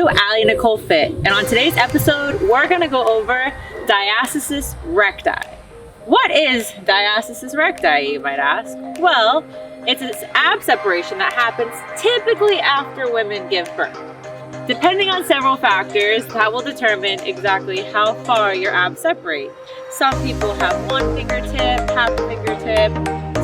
to Aly Nicole Fit, and on today's episode, we're gonna go over Diastisis Recti. What is Diastisis Recti, you might ask? Well, it's this ab separation that happens typically after women give birth. Depending on several factors, that will determine exactly how far your abs separate. Some people have one fingertip, half a fingertip.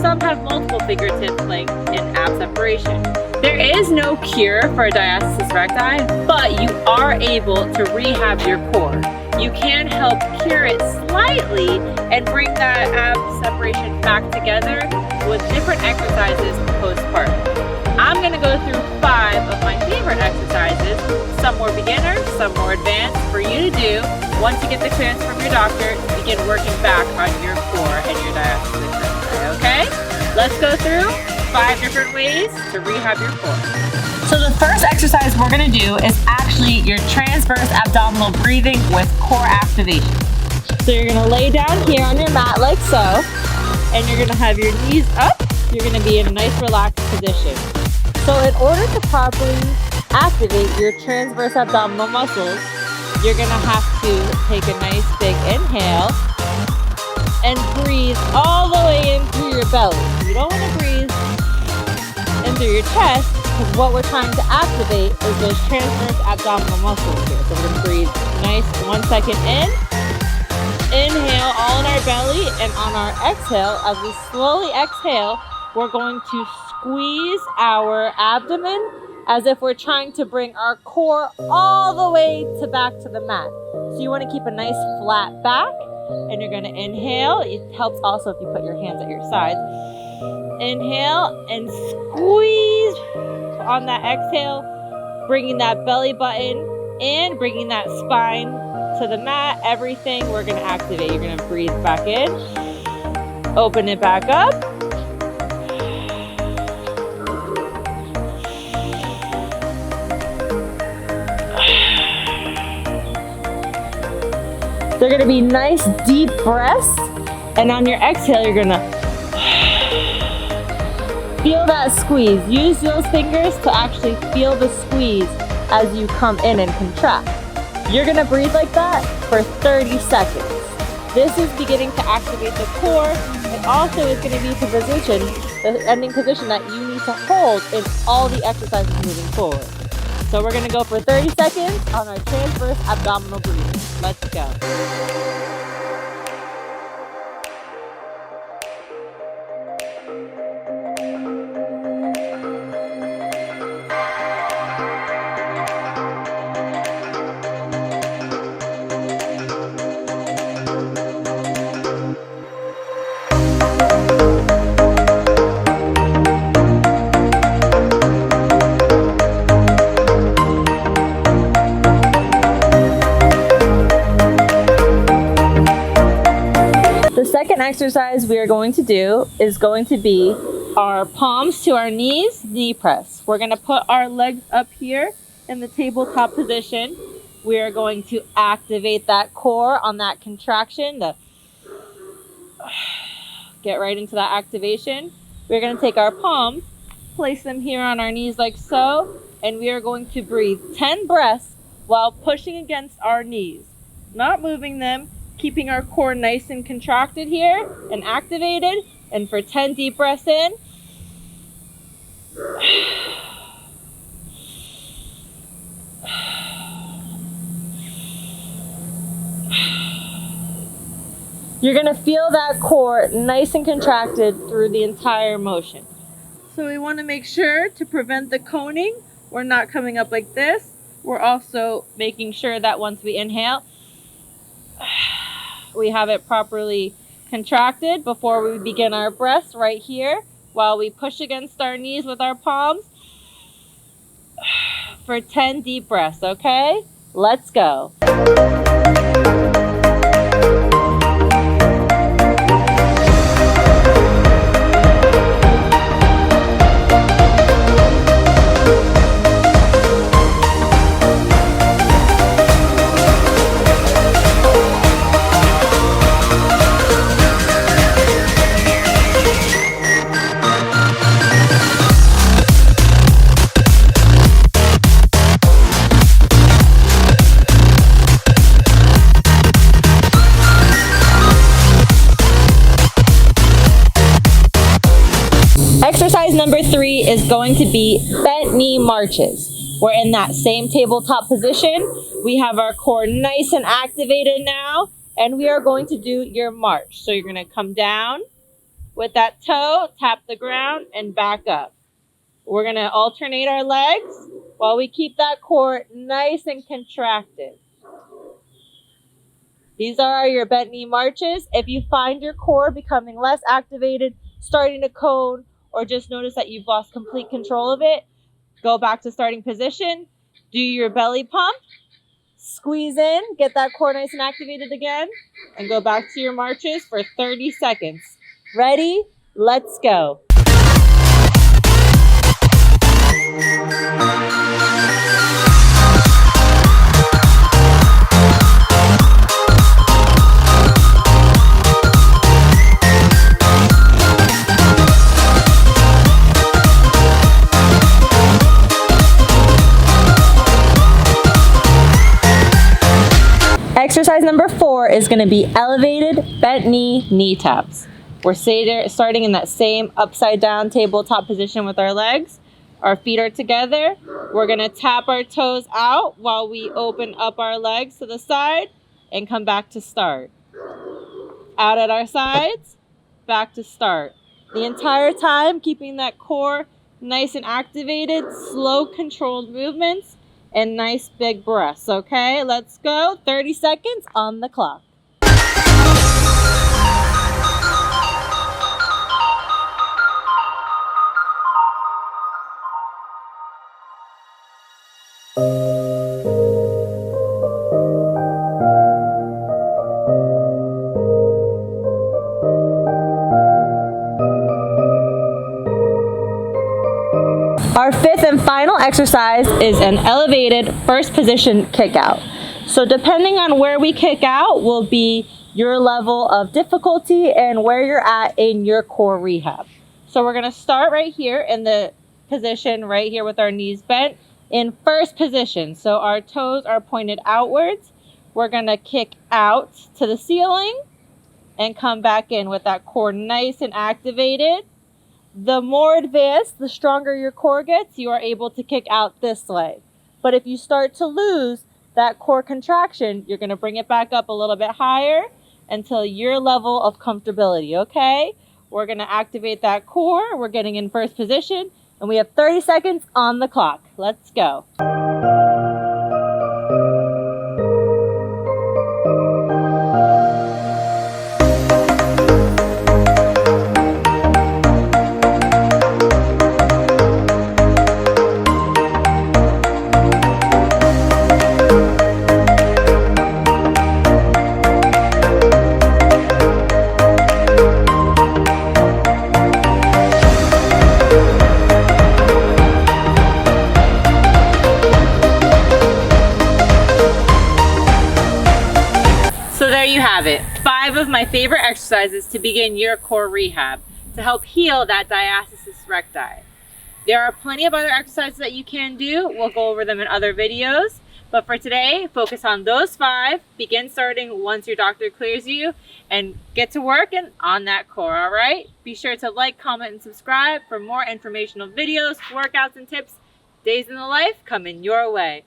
Some have multiple fingertip length in ab separation. There is no cure for diastasis recti, but you are able to rehab your core. You can help cure it slightly and bring that ab separation back together with different exercises postpartum. I'm gonna go through 5 of my favorite exercises, some more beginner, some more advanced, for you to do once you get the clearance from your doctor to begin working back on your core and your diastasis recti, okay? Let's go through 5 different ways to rehab your core. So the first exercise we're gonna do is actually your transverse abdominal breathing with core activation. So you're gonna lay down here on your mat like so, and you're gonna have your knees up. You're gonna be in a nice relaxed position. So in order to properly activate your transverse abdominal muscles, you're gonna have to take a nice big inhale and breathe all the way in through your belly. You don't wanna breathe in through your chest, because what we're trying to activate is those transverse abdominal muscles here. So we're gonna breathe nice 1 second in, inhale all in our belly, and on our exhale, as we slowly exhale, we're going to squeeze our abdomen as if we're trying to bring our core all the way back to the mat. So you want to keep a nice flat back, and you're going to inhale. It helps also if you put your hands at your sides. Inhale and squeeze on that exhale, bringing that belly button in, bringing that spine to the mat. Everything we're going to activate. You're going to breathe back in, open it back up. They're gonna be nice deep breaths, and on your exhale, you're gonna feel that squeeze. Use those fingers to actually feel the squeeze as you come in and contract. You're gonna breathe like that for 30 seconds. This is beginning to activate the core, and also is gonna be the ending position that you need to hold in all the exercises moving forward. So we're gonna go for 30 seconds on our transverse abdominal breathing. Let's go. The second exercise we are going to do is going to be our palms to our knees, knee press. We're going to put our legs up here in the tabletop position. We are going to activate that core on that contraction. Get right into that activation. We're going to take our palms, place them here on our knees like so, and we are going to breathe 10 breaths while pushing against our knees, not moving them, keeping our core nice and contracted here and activated. And for 10 deep breaths in. You're gonna feel that core nice and contracted through the entire motion. So we wanna make sure to prevent the coning. We're not coming up like this. We're also making sure that once we inhale, we have it properly contracted before we begin our breaths right here while we push against our knees with our palms for 10 deep breaths, okay? Let's go. number 3 is going to be bent knee marches. We're in that same tabletop position. We have our core nice and activated now, and we are going to do your march. So you're going to come down with that toe, tap the ground, and back up. We're going to alternate our legs while we keep that core nice and contracted. These are your bent knee marches. If you find your core becoming less activated, starting to cone, or just notice that you've lost complete control of it, go back to starting position, do your belly pump, squeeze in, get that core nice and activated again, and go back to your marches for 30 seconds. Ready? Let's go. Exercise number 4 is going to be elevated bent knee taps. We're starting in that same upside down tabletop position with our legs. Our feet are together. We're going to tap our toes out while we open up our legs to the side and come back to start. Out at our sides, back to start. The entire time keeping that core nice and activated, slow controlled movements, and nice big breaths. Okay, let's go. 30 seconds on the clock. Our 5th and final exercise is an elevated first position kick out. So depending on where we kick out will be your level of difficulty and where you're at in your core rehab. So we're going to start right here in the position right here with our knees bent in first position. So our toes are pointed outwards. We're going to kick out to the ceiling and come back in with that core nice and activated. The more advanced, the stronger your core gets, you are able to kick out this way. But if you start to lose that core contraction, you're going to bring it back up a little bit higher until your level of comfortability, okay? We're going to activate that core. We're getting in first position, and we have 30 seconds on the clock. Let's go. So there you have it, 5 of my favorite exercises to begin your core rehab to help heal that diastasis recti. There are plenty of other exercises that you can do. We'll go over them in other videos. But for today, focus on those 5. Begin starting once your doctor clears you and get to work on that core, all right? Be sure to like, comment, and subscribe for more informational videos, workouts, and tips. Days in the life coming your way.